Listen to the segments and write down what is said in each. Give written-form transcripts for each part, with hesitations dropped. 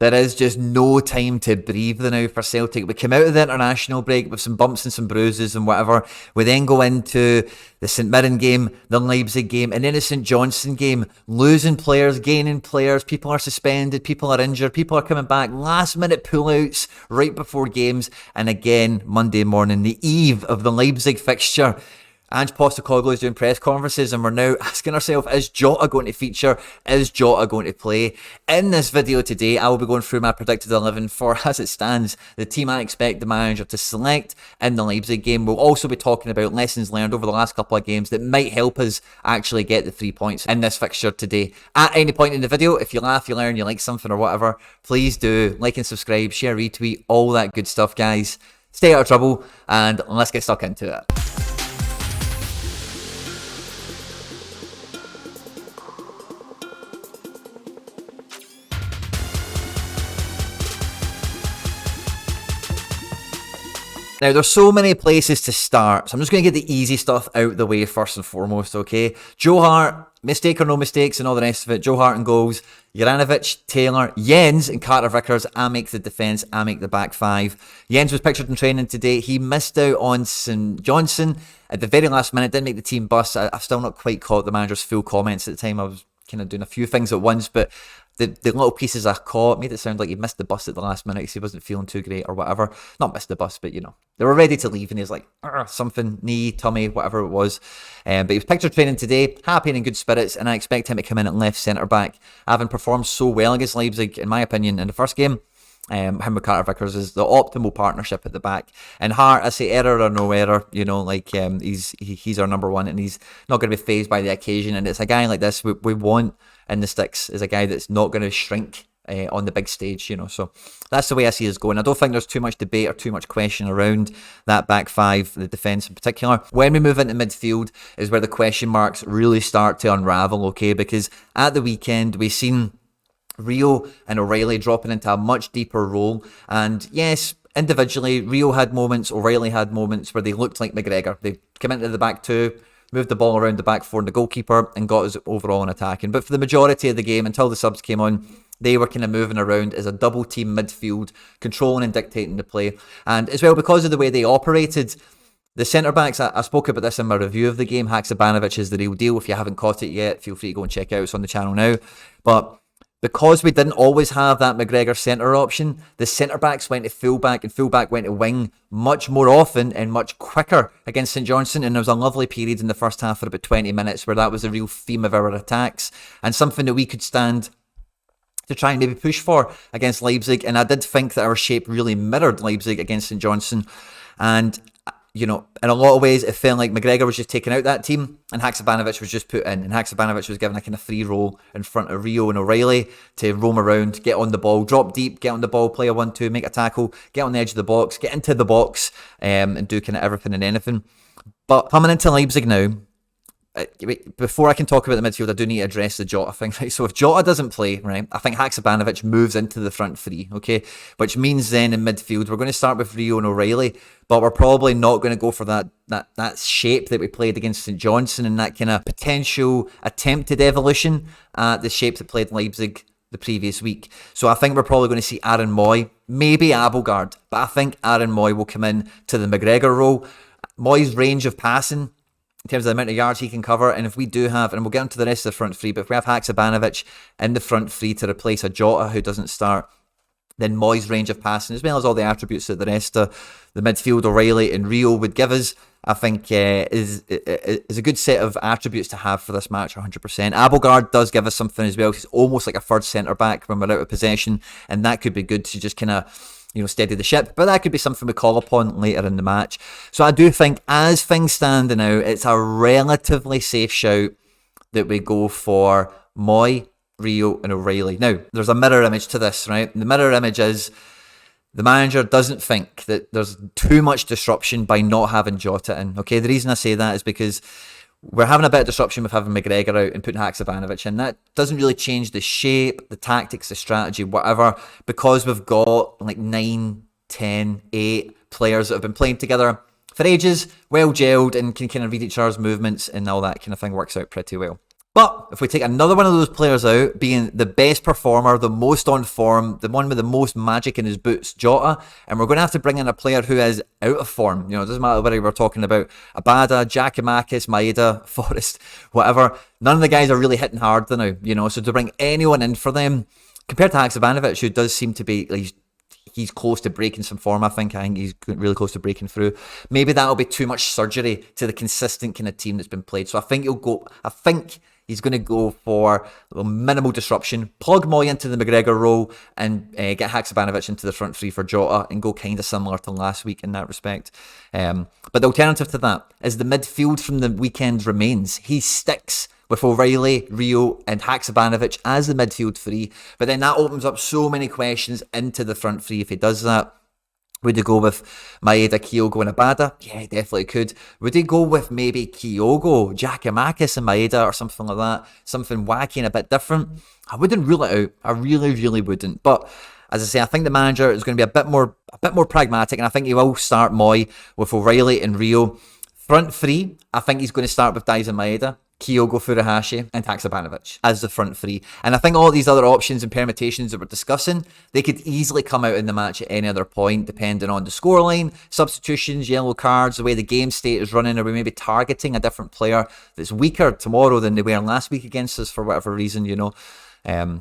There is just no time to breathe now for Celtic. We came out of the international break with some bumps and some bruises and whatever. We then go into the St Mirren game, the Leipzig game, and then the St Johnstone game. Losing players, gaining players, people are suspended, people are injured, people are coming back. Last minute pullouts right before games. And again, Monday morning, the eve of the Leipzig fixture, Ange Postecoglu is doing press conferences and we're now asking ourselves, is Jota going to feature? Is Jota going to play? In this video today, I will be going through my predicted 11 for, as it stands, the team I expect the manager to select in the Leipzig game. We'll also be talking about lessons learned over the last couple of games that might help us actually get the 3 points in this fixture today. At any point in the video, if you laugh, you learn, you like something or whatever, please do like and subscribe, share, retweet, all that good stuff, guys. Stay out of trouble and let's get stuck into it. Now, there's so many places to start, so I'm just going to get the easy stuff out the way first and foremost, okay? Joe Hart, mistake or no mistakes and all the rest of it. Joe Hart and goals. Juranovic, Taylor, Jens and Carter Vickers. I make the defence, I make the back five. Jens was pictured in training today. He missed out on St Johnstone at the very last minute, didn't make the team bus. I've still not quite caught the manager's full comments at the time. I was kind of doing a few things at once, but the little pieces I caught made it sound like he missed the bus at the last minute because he wasn't feeling too great or whatever. Not missed the bus, but you know, they were ready to leave and he was like, something, knee, tummy, whatever it was. But he was pictured training today, happy and in good spirits, and I expect him to come in at left centre back. Having performed so well against Leipzig, in my opinion, in the first game, him with Carter Vickers is the optimal partnership at the back. And Hart, I say error or no error, you know, like he's our number one and he's not going to be fazed by the occasion. And it's a guy like this we want in the sticks, is a guy that's not going to shrink on the big stage, you know. So that's the way I see us going. I don't think there's too much debate or too much question around that back five, the defence in particular. When we move into midfield is where the question marks really start to unravel, okay? Because at the weekend we've seen Rio and O'Reilly dropping into a much deeper role, and yes, individually Rio had moments, O'Reilly had moments where they looked like McGregor. They came into the back two, moved the ball around the back four and the goalkeeper and got us overall in attacking. But for the majority of the game, until the subs came on, they were kind of moving around as a double team midfield, controlling and dictating the play. And as well, because of the way they operated, the centre-backs, I spoke about this in my review of the game. Haksabanovic is the real deal. If you haven't caught it yet, feel free to go and check it out. It's on the channel now. But because we didn't always have that McGregor centre option, the centre-backs went to full-back and full-back went to wing much more often and much quicker against St Johnstone. And there was a lovely period in the first half for about 20 minutes where that was a real theme of our attacks and something that we could stand to try and maybe push for against Leipzig. And I did think that our shape really mirrored Leipzig against St Johnstone. And you know, in a lot of ways, it felt like McGregor was just taking out that team and Haksabanovic was just put in. And Haksabanovic was given a kind of free role in front of Rio and O'Reilly to roam around, get on the ball, drop deep, get on the ball, play a 1-2, make a tackle, get on the edge of the box, get into the box, and do kind of everything and anything. But coming into Leipzig now, before I can talk about the midfield, I do need to address the Jota thing, right? So if Jota doesn't play, right, I think Haksabanovic moves into the front three, okay? Which means then in midfield, we're going to start with Rio and O'Reilly, but we're probably not going to go for that shape that we played against St Johnstone and that kind of potential attempted evolution, the shape that played Leipzig the previous week. So I think we're probably going to see Aaron Mooy, maybe Abildgaard, but I think Aaron Mooy will come in to the McGregor role. Mooy's range of passing, in terms of the amount of yards he can cover, and if we do have, and we'll get into the rest of the front three, but if we have Haksabanovic in the front three to replace a Jota who doesn't start, then Mooy's range of passing, as well as all the attributes that the rest of the midfield, O'Reilly and Rio would give us, I think is a good set of attributes to have for this match, 100%. Abildgaard does give us something as well. He's almost like a third centre-back when we're out of possession, and that could be good to just kind of, you know, steady the ship, but that could be something we call upon later in the match. So I do think, as things stand now, it's a relatively safe shout that we go for Mooy, Rio and O'Reilly. Now, there's a mirror image to this, right? And the mirror image is the manager doesn't think that there's too much disruption by not having Jota in, okay? The reason I say that is because we're having a bit of disruption with having McGregor out and putting Haksabanovic in. That doesn't really change the shape, the tactics, the strategy, whatever, because we've got like 9, 10, 8 players that have been playing together for ages, well gelled and can kind of read each other's movements and all that kind of thing works out pretty well. But if we take another one of those players out, being the best performer, the most on form, the one with the most magic in his boots, Jota, and we're going to have to bring in a player who is out of form. You know, it doesn't matter whether we're talking about Abada, Giakoumakis, Maeda, Forrest, whatever. None of the guys are really hitting hard now, you know, so to bring anyone in for them, compared to Haksabanovic, who does seem to be, like, he's close to breaking some form, I think he's really close to breaking through. Maybe that'll be too much surgery to the consistent kind of team that's been played. So I think he's going to go for a minimal disruption, plug Mooy into the McGregor role, and get Haksabanovic into the front three for Jota, and go kind of similar to last week in that respect. But the alternative to that is the midfield from the weekend remains. He sticks with O'Reilly, Rio, and Haksabanovic as the midfield three, but then that opens up so many questions into the front three if he does that. Would he go with Maeda, Kyogo and Abada? Yeah, he definitely could. Would he go with maybe Kyogo, Giakoumakis and Maeda or something like that? Something wacky and a bit different? I wouldn't rule it out. I really, really wouldn't. But as I say, I think the manager is going to be a bit more pragmatic, and I think he will start Mooy with O'Reilly and Rio. Front three, I think he's going to start with Daizen Maeda, Kyogo, Furuhashi and Haksabanovic as the front three. And I think all these other options and permutations that we're discussing, they could easily come out in the match at any other point, depending on the scoreline, substitutions, yellow cards, the way the game state is running, or we may be targeting a different player that's weaker tomorrow than they were last week against us for whatever reason, you know.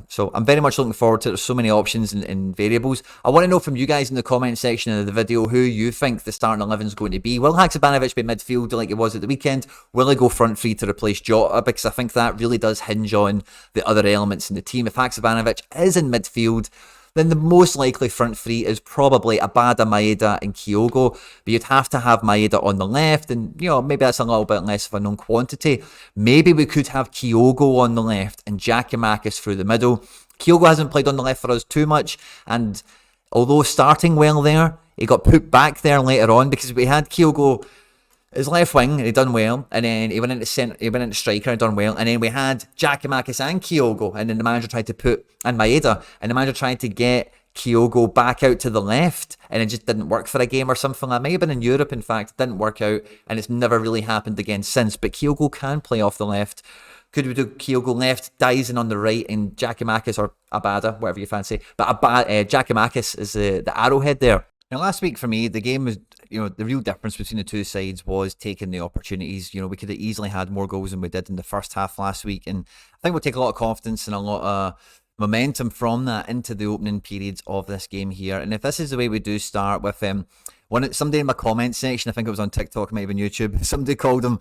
So I'm very much looking forward to it. There's so many options and variables. I want to know from you guys in the comment section of the video who you think the starting 11 is going to be. Will Haksabanovic be midfield like it was at the weekend? Will he go front three to replace Jota? Because I think that really does hinge on the other elements in the team. If Haksabanovic is in midfield, then the most likely front three is probably Abada, Maeda and Kyogo. But you'd have to have Maeda on the left, and you know, maybe that's a little bit less of a known quantity. Maybe we could have Kyogo on the left and Giakoumakis through the middle. Kyogo hasn't played on the left for us too much, and although starting well there, he got put back there later on because we had Kyogo his left wing, and he done well, and then he went into striker and done well, and then we had Giakoumakis and Kyogo, and then the manager tried to and Maeda, and the manager tried to get Kyogo back out to the left, and it just didn't work for a game or something. That may have been in Europe, in fact, it didn't work out, and it's never really happened again since. But Kyogo can play off the left. Could we do Kyogo left, Daizen on the right, and Giakoumakis or Abada, whatever you fancy. But Giakoumakis is the arrowhead there. Now, last week for me, the game was, you know, the real difference between the two sides was taking the opportunities. You know, we could have easily had more goals than we did in the first half last week. And I think we'll take a lot of confidence and a lot of momentum from that into the opening periods of this game here. And if this is the way we do start with somebody in my comment section, I think it was on TikTok, maybe on YouTube, somebody called him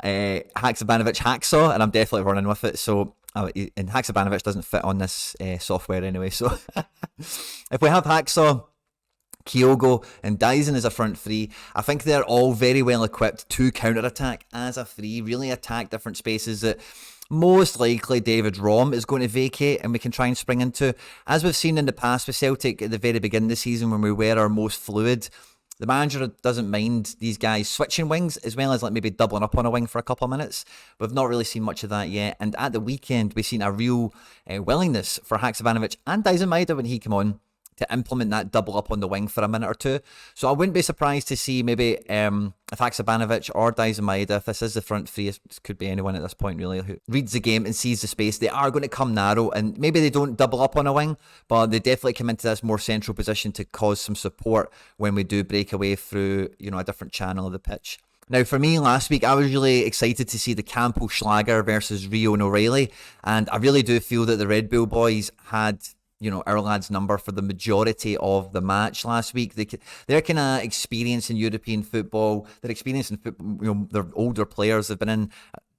Haksabanovic Hacksaw, and I'm definitely running with it. So, and Haksabanovic doesn't fit on this software anyway. So if we have Hacksaw, Kyogo and Daizen as a front three, I think they're all very well equipped to counter-attack as a three, really attack different spaces that most likely David Rom is going to vacate and we can try and spring into. As we've seen in the past with Celtic at the very beginning of the season when we were our most fluid, the manager doesn't mind these guys switching wings as well as like maybe doubling up on a wing for a couple of minutes. We've not really seen much of that yet, and at the weekend we've seen a real willingness for Haksabanovic and Daizen Maeda when he came on to implement that double up on the wing for a minute or two. So I wouldn't be surprised to see maybe if Haksabanovic or Daizen Maeda, if this is the front three, it could be anyone at this point really, who reads the game and sees the space, they are going to come narrow, and maybe they don't double up on a wing, but they definitely come into this more central position to cause some support when we do break away through, you know, a different channel of the pitch. Now, for me, last week, I was really excited to see the Campo Schlager versus Rio and O'Reilly, and I really do feel that the Red Bull boys had, you know, our lads' number for the majority of the match last week. Their kind of experience in European football, their experience in football, you know, their older players have been in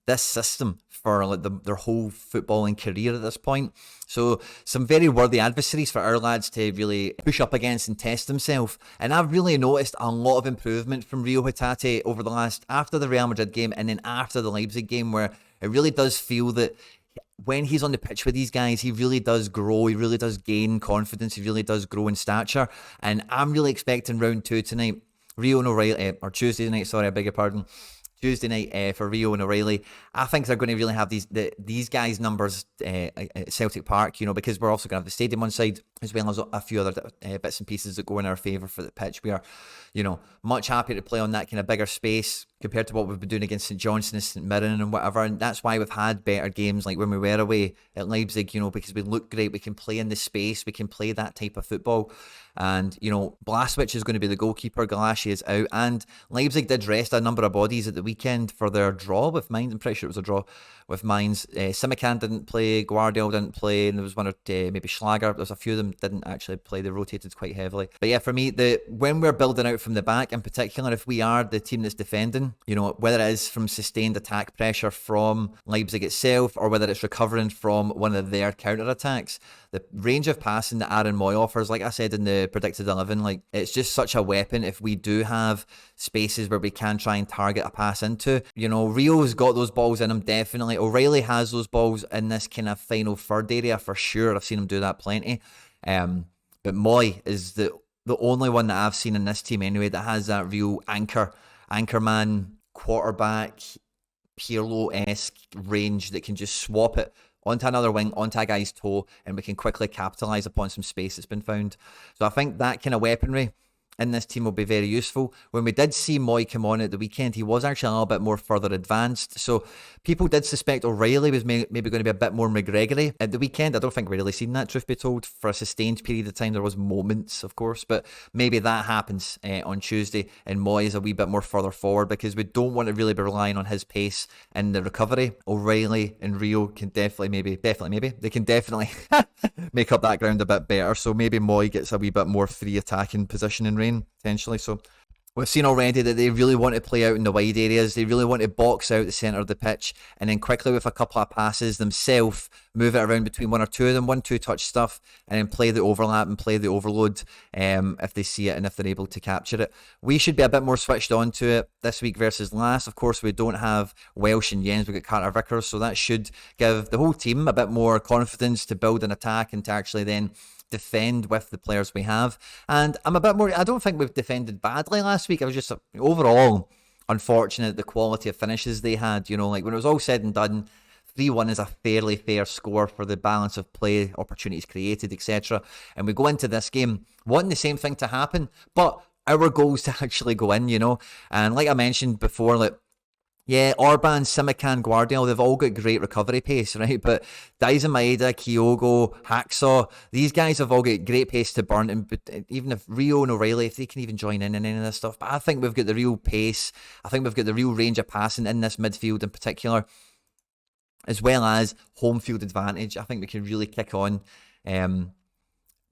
this system for like their whole footballing career at this point. So some very worthy adversaries for our lads to really push up against and test themselves. And I've really noticed a lot of improvement from Rio Hatate over the after the Real Madrid game and then after the Leipzig game, where it really does feel that when he's on the pitch with these guys, he really does grow, he really does gain confidence, he really does grow in stature. And I'm really expecting round 2 tonight, Rio and O'Reilly, or Tuesday night, sorry, I beg your pardon, Tuesday night for Rio and O'Reilly. I think they're going to really have these guys' numbers at Celtic Park, you know, because we're also going to have the stadium on side. as well as a few other bits and pieces that go in our favour for the pitch. We are, much happier to play on that kind of bigger space compared to what we've been doing against St Johnstone and St Mirren and whatever. And that's why we've had better games, like when we were away at Leipzig, because we look great. We can play in the space. We can play that type of football. And, Blaswich is going to be the goalkeeper. Galashi is out. And Leipzig did rest a number of bodies at the weekend for their draw with Mainz. I'm pretty sure it was a draw with Mainz. Simikan didn't play. Guardiola didn't play. And there was one or maybe Schlager. There's a few of them didn't actually play. They rotated quite heavily. But yeah, for me, when we're building out from the back, in particular, if we are the team that's defending, whether it is from sustained attack pressure from Leipzig itself or whether it's recovering from one of their counter-attacks, the range of passing that Aaron Mooy offers, like I said in the predicted 11, it's just such a weapon if we do have spaces where we can try and target a pass into. Rio's got those balls in him, definitely. O'Reilly has those balls in this kind of final third area for sure. I've seen him do that plenty. But Mooy is the only one that I've seen in this team anyway that has that real anchorman, quarterback, Pirlo-esque range that can just swap it onto another wing, onto a guy's toe, and we can quickly capitalise upon some space that's been found. So I think that kind of weaponry in this team will be very useful. When we did see Mooy come on at the weekend, he was actually a little bit more further advanced. So people did suspect O'Reilly was maybe going to be a bit more McGregory at the weekend. I don't think we really seen that, truth be told, for a sustained period of time. There was moments, of course, but maybe that happens on Tuesday and Mooy is a wee bit more further forward because we don't want to really be relying on his pace in the recovery. O'Reilly and Rio can definitely they can definitely make up that ground a bit better. So maybe Mooy gets a wee bit more free attacking position in rain, potentially. So we've seen already that they really want to play out in the wide areas. They really want to box out the centre of the pitch and then quickly with a couple of passes themselves move it around between one or two of them, 1-2 touch stuff, and then play the overlap and play the overload if they see it and if they're able to capture it. We should be a bit more switched on to it this week versus last. Of course, we don't have Welsh and Jens. We've got Carter Vickers, so that should give the whole team a bit more confidence to build an attack and to actually then defend with the players we have. And I'm a bit more, I don't think we've defended badly last week. I was just overall unfortunate at the quality of finishes they had. When it was all said and done, 3-1 is a fairly fair score for the balance of play, opportunities created, etc. And we go into this game wanting the same thing to happen, but our goals to actually go in, And like I mentioned before, yeah, Orban, Simikan, Guardiola, they've all got great recovery pace, right? But Daizen Maeda, Kyogo, Hacksaw, these guys have all got great pace to burn. And even if Rio and O'Reilly, if they can even join in any of this stuff. But I think we've got the real pace. I think we've got the real range of passing in this midfield in particular, as well as home field advantage. I think we can really kick on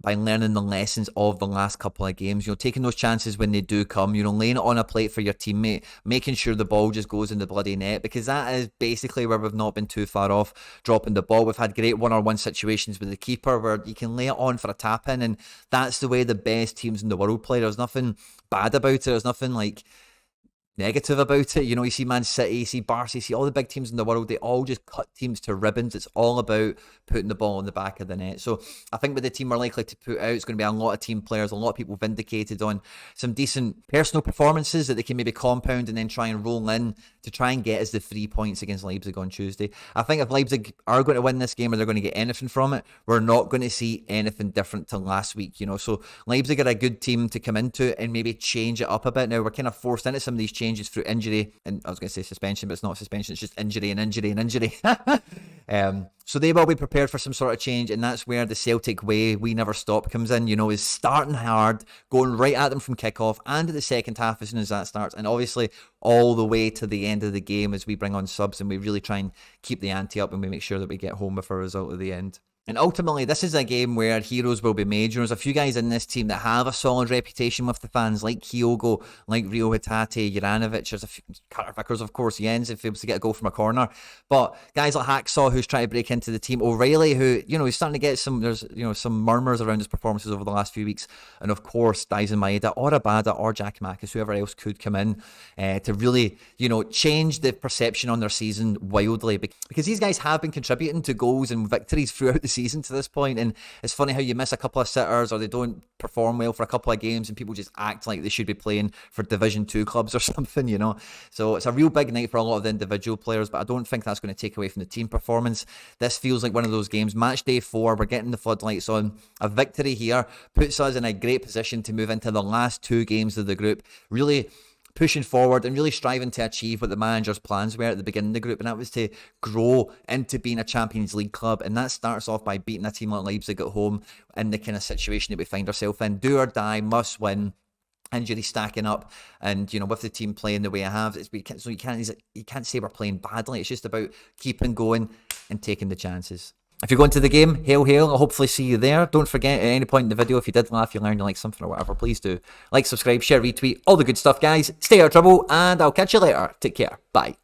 by learning the lessons of the last couple of games, taking those chances when they do come, laying it on a plate for your teammate, making sure the ball just goes in the bloody net, because that is basically where we've not been too far off dropping the ball. We've had great one-on-one situations with the keeper where you can lay it on for a tap in, and that's the way the best teams in the world play. There's nothing bad about it. There's nothing negative about it. You see Man City, you see Barca, you see all the big teams in the world, they all just cut teams to ribbons. It's all about putting the ball in the back of the net. So I think with the team we're likely to put out, it's going to be a lot of team players, a lot of people vindicated on some decent personal performances that they can maybe compound and then try and roll in to try and get us the 3 points against Leipzig on Tuesday. I think if Leipzig are going to win this game or they're going to get anything from it, we're not going to see anything different to last week. So Leipzig are a good team to come into and maybe change it up a bit. Now we're kind of forced into some of these changes through injury, and I was going to say suspension, but it's not suspension, it's just injury and injury and injury. So they will be prepared for some sort of change, and that's where the Celtic way, we never stop, comes in, is starting hard, going right at them from kickoff and at the second half as soon as that starts, and obviously all the way to the end of the game as we bring on subs and we really try and keep the ante up and we make sure that we get home with a result at the end. And ultimately, this is a game where heroes will be made. There's a few guys in this team that have a solid reputation with the fans, like Kyogo, like Rio Hatate, Juranovic. There's a few, Carter Vickers, of course, Jens, if he was to get a goal from a corner. But guys like Hacksaw, who's trying to break into the team, O'Reilly, who, he's starting to get some murmurs around his performances over the last few weeks. And of course, Daizen Maeda or Abada or Giakoumakis, whoever else could come in to really, change the perception on their season wildly. Because these guys have been contributing to goals and victories throughout the season to this point, and it's funny how you miss a couple of sitters or they don't perform well for a couple of games and people just act like they should be playing for Division 2 clubs or something, you know. So it's a real big night for a lot of the individual players, but I don't think that's going to take away from the team performance. This feels like one of those games. Match day 4, we're getting the floodlights on. A victory here puts us in a great position to move into the last 2 games of the group, really pushing forward and really striving to achieve what the manager's plans were at the beginning of the group, and that was to grow into being a Champions League club. And that starts off by beating a team like Leipzig at home in the kind of situation that we find ourselves in. Do or die, must win. Injury stacking up, and you know, with the team playing the way I have, you can't say we're playing badly. It's just about keeping going and taking the chances. If you're going to the game, hail, hail. I'll hopefully see you there. Don't forget, at any point in the video, if you did laugh, you learned, you like something or whatever, please do. Like, subscribe, share, retweet, all the good stuff, guys. Stay out of trouble, and I'll catch you later. Take care. Bye.